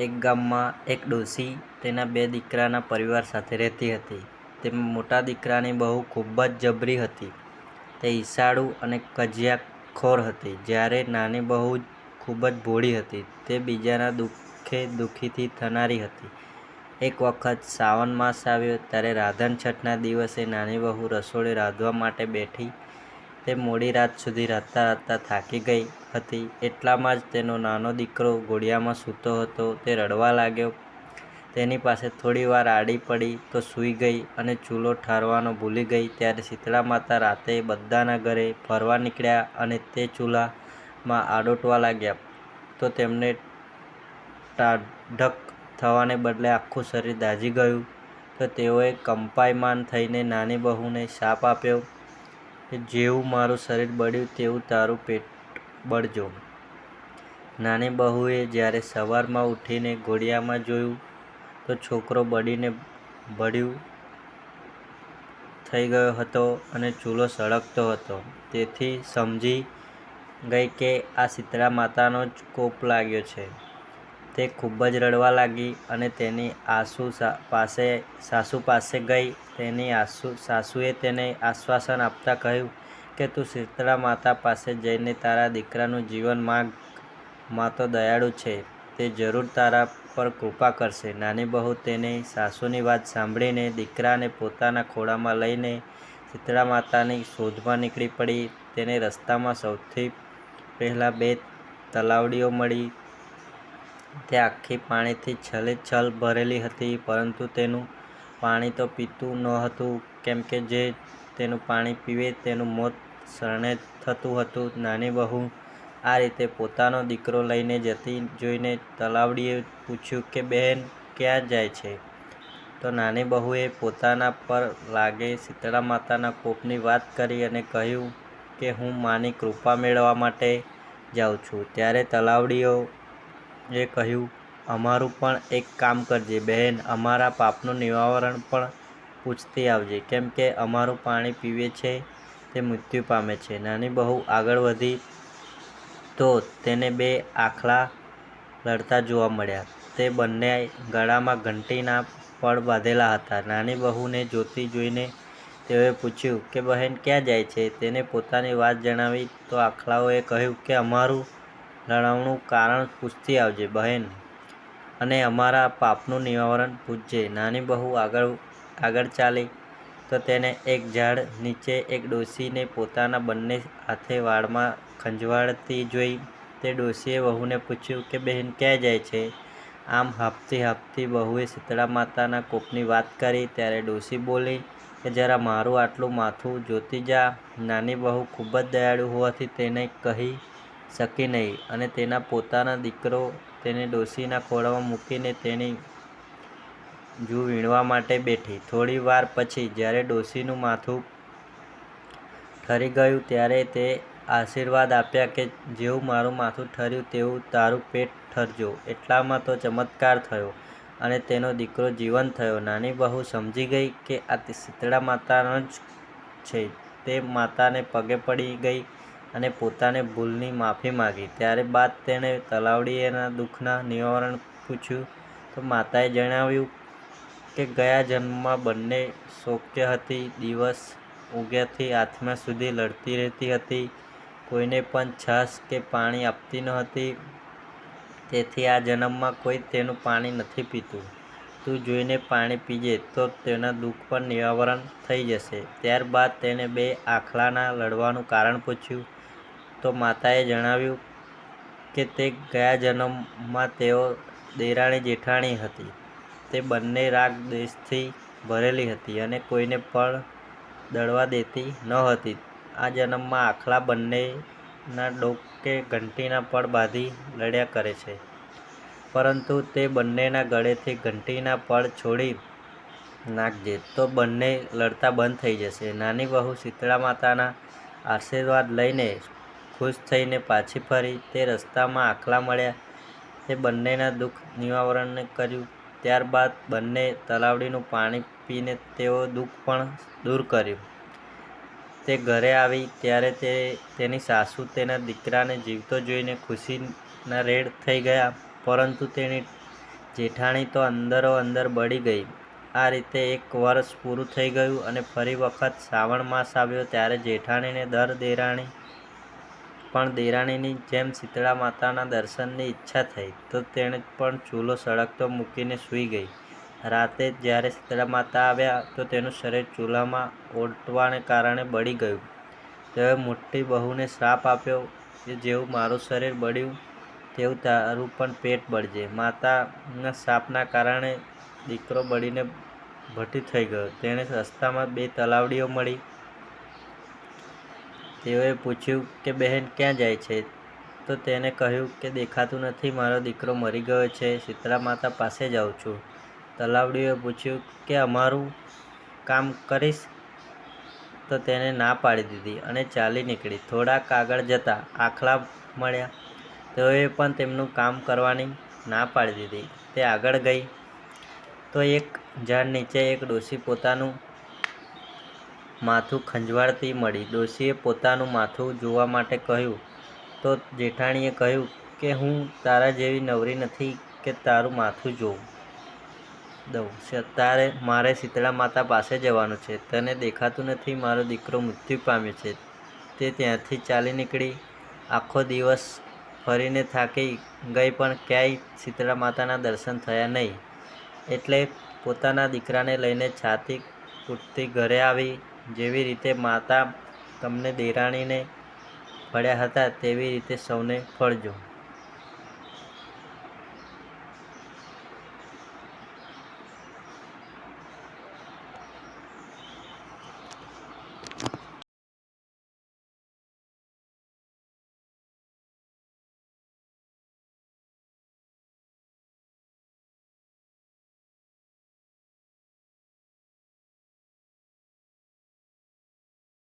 એક ગામમાં એક ડોશી તેના બે દીકરાના પરિવાર સાથે રહેતી હતી. તેમાં મોટા દીકરાની બહુ ખૂબ જ જબરી હતી. તે ઈર્ષાળુ અને કજિયાખોર હતી, જ્યારે નાની બહુ ખૂબ જ ભોળી હતી. તે બીજાના દુઃખે દુઃખી થનારી હતી. એક વખત શ્રાવણ માસ આવ્યો ત્યારે રાંધણ છઠના દિવસે નાની બહુ રસોડે રાંધવા માટે બેઠી. તે મોડી રાત સુધી રાંધતા રાંધતા થાકી ગઈ હતી. એટલામાં જ તેનો નાનો દીકરો ઘોડિયામાં સૂતો હતો. તે રડવા લાગ્યો. તેની પાસે થોડી વાર આડી પડી તો સૂઈ ગઈ અને ચૂલો ઠારવાનું ભૂલી ગઈ. ત્યારે શીતળા માતા રાતે બધાના ઘરે ફરવા નીકળ્યા અને તે ચૂલામાં આડોટવા લાગ્યા તો તેમને ટાઢક થવાને બદલે આખું શરીર દાઝી ગયું. તો તેઓએ કંપાયમાન થઈને નાની બહુને શાપ આપ્યો કે જેવું મારું શરીર બળ્યું તેવું તારું પેટ બળજો. નાની બહુએ જ્યારે સવારમાં ઉઠીને ઘોડિયામાં જોયું તો છોકરો બળીને ભડ્યું થઈ ગયો હતો અને ચૂલો સળગતો હતો. તેથી સમજી ગઈ કે આ શીતળા માતાનો જ કોપ લાગ્યો છે. તે ખૂબ જ રડવા લાગી અને તેની સાસુ પાસે ગઈ. તેની સાસુએ તેને આશ્વાસન આપતા કહ્યું કે તું શીતળા માતા પાસે જઈને તારા દીકરાનું જીવન માંગ. મા તો દયાળુ છે, તે જરૂર તારા પર કૃપા કરશે. નાની બહુ તેની સાસુની વાત સાંભળીને દીકરાને પોતાના ખોળામાં લઈને શીતળા માતાની શોધમાં નીકળી પડી. તેને રસ્તામાં સૌથી પહેલાં બે તલાવડીઓ મળી. તે આખી પાણીથી છલોછલ ભરેલી હતી, પરંતુ તેનું પાણી તો પીતું નહોતું, કેમ કે જે તેનું પાણી પીવે તેનું મોત શરણે થતું હતું. નાની બહુ આ રીતે પોતાનો દીકરો લઈને જતી જોઈને તલાવડીએ પૂછ્યું કે બહેન ક્યાં જાય છે? તો નાની બહુએ પોતાના પર લાગે શીતળા માતાના કોપની વાત કરી અને કહ્યું કે હું માની કૃપા મેળવવા માટે જાઉં છું. ત્યારે તલાવડીઓએ કહ્યું, અમારું પણ એક કામ કરજે બહેન, અમારા પાપનું નિવારણ પણ પૂછતી આવજે, કેમ કે અમારું પાણી પીવે છે તે મૃત્યુ પામે છે. નાની બહુ આગળ વધી તો તેને બે આખલા લડતા જોવા મળ્યા. તે બંને ગળામાં ઘંટીના પડ બાંધેલા હતા. નાની બહુને જોતી જોઈને તેઓએ પૂછ્યું કે બહેન ક્યાં જાય છે? તેને પોતાની વાત જણાવી તો આખલાઓએ કહ્યું કે અમારું લણવાનું કારણ પૂછતી આવજે બહેન, અને અમારા પાપનું નિવારણ પૂછજે. નાની બહુ આગળ ચાલી તો તેને એક ઝાડ નીચે એક ડોશીને પોતાના બંને હાથે વાળમાં ખંજવાળતી જોઈ. તે ડોશીએ વહુને પૂછ્યું કે બહેન ક્યાં જાય છે? આમ હાંફતી હાંફતી બહુએ શીતળા માતાના કોપની વાત કરી. ત્યારે ડોશી બોલી કે જરા મારું આટલું માથું જોતી જા. નાની બહુ ખૂબ જ દયાળુ હોવાથી તેને કહી શકી નહીં અને તેના પોતાનો દીકરો તેને ડોશીના ખોળામાં મૂકીને તેની જૂ વીણવા માટે બેઠી. થોડી વાર પછી જ્યારે ડોશીનું માથું ઠરી ગયું ત્યારે તે આશીર્વાદ આપ્યા કે જેવું મારું માથું ઠર્યું તેવું તારું પેટ ઠરજો. એટલામાં તો ચમત્કાર થયો અને તેનો દીકરો જીવંત થયો. નાની બહુ સમજી ગઈ કે આ શીતળા માતાનો જ છે. તે માતાને પગે પડી ગઈ અને પોતાની ભૂલની માફી માંગી. ત્યાર બાદ તેણે તલાવડીઓના દુઃખના નિવારણ પૂછ્યું તો માતાએ જણાવ્યું કે ગયા જન્મમાં બંને શોક્ય હતી. દિવસ ઉગ્યાથી આથમ્યા સુધી લડતી રહેતી હતી. કોઈને પણ છાશ કે પાણી આપતી નહોતી. તેથી આ જન્મમાં કોઈ તેનું પાણી નથી પીતું. તું જોઈને પાણી પીજે તો તેના દુઃખ પણ નિવારણ થઈ જશે. ત્યારબાદ તેણે બે આખલાના લડવાનું કારણ પૂછ્યું તો માતાએ જણાવ્યું કે તે ગયા જન્મમાં તેઓ દેરાણી જેઠાણી હતી. તે બંને રાગ દ્વેષથી ભરેલી હતી અને કોઈને પણ દળવા દેતી નહોતી. આ જન્મમાં આખલા બંનેના ડોકે ઘંટીના પડ બાંધી લડ્યા કરે છે, પરંતુ તે બંનેના ગળેથી ઘંટીના પડ છોડી નાખજે તો બંને લડતા બંધ થઈ જશે. નાની બહુ શીતળા માતાના આશીર્વાદ લઈને ખુશ થઈને પાછી ફરી. તે રસ્તામાં આખલા મળ્યા. તે બંનેના દુઃખ નિવારણ કર્યું. ત્યારબાદ બંને તલાવડીનું પાણી પીને તેઓ દુઃખ પણ દૂર કર્યું. તે ઘરે આવી ત્યારે તેની સાસુ તેના દીકરાને જીવતો જોઈને ખુશીના રેડ થઈ ગયા, પરંતુ તેની જેઠાણી તો અંદરો અંદર બળી ગઈ. આ રીતે 1 વર્ષ પૂરું થઈ ગયું અને ફરી વખત શ્રાવણ માસ આવ્યો ત્યારે જેઠાણીને પણ દેરાણીની જેમ શીતળા માતાના દર્શનની ઈચ્છા થઈ તો તેણે પણ ચૂલો સળગતો મૂકીને સૂઈ ગઈ. રાતે જ્યારે શીતળા માતા આવ્યા તો તેનું શરીર ચૂલામાં ઓલટવાને કારણે બળી ગયું. તેઓએ મોટી બહુને શ્રાપ આપ્યો કે જેવું મારું શરીર બળ્યું તેવું તારું પણ પેટ બળજે. માતાના શ્રાપના કારણે દીકરો બળીને ભઠ્ઠી થઈ ગયો. તેણે રસ્તામાં 2 તલાવડીઓ મળી. તેઓએ પૂછ્યું કે બહેન ક્યાં જાય છે? તો તેને કહ્યું કે દેખાતું નથી, મારો દીકરો મરી ગયો છે, શીતળા માતા પાસે જાઉં છું. તલાવડીઓએ પૂછ્યું કે અમારું કામ કરીશ? તો તેને ના પાડી દીધી અને ચાલી નીકળી. થોડાક આગળ જતાં આખલા મળ્યા. તેઓએ પણ તેમનું કામ કરવાની ના પાડી દીધી. તે આગળ ગઈ તો એક ઝાડ નીચે એક ડોશી પોતાનું માથું ખંજવાળતી મળી. ડોશીએ પોતાનું માથું જોવા માટે કહ્યું તો જેઠાણીએ કહ્યું કે હું તારા જેવી નવરી નથી કે તારું માથું જોઉં દઉં. મારે શીતળા માતા પાસે જવાનું છે. તને દેખાતું નથી, મારો દીકરો મૃત્યુ પામ્યો છે. તે ત્યાંથી ચાલી નીકળી. આખો દિવસ ફરીને થાકી ગઈ પણ ક્યાંય શીતળા માતાના દર્શન થયા નહીં. એટલે પોતાના દીકરાને લઈને છાતી કૂટતી ઘરે આવી. જેવી રીતે માતા તમને દેરાણીને ફળ્યા હતા તેવી રીતે સૌને ફળજો.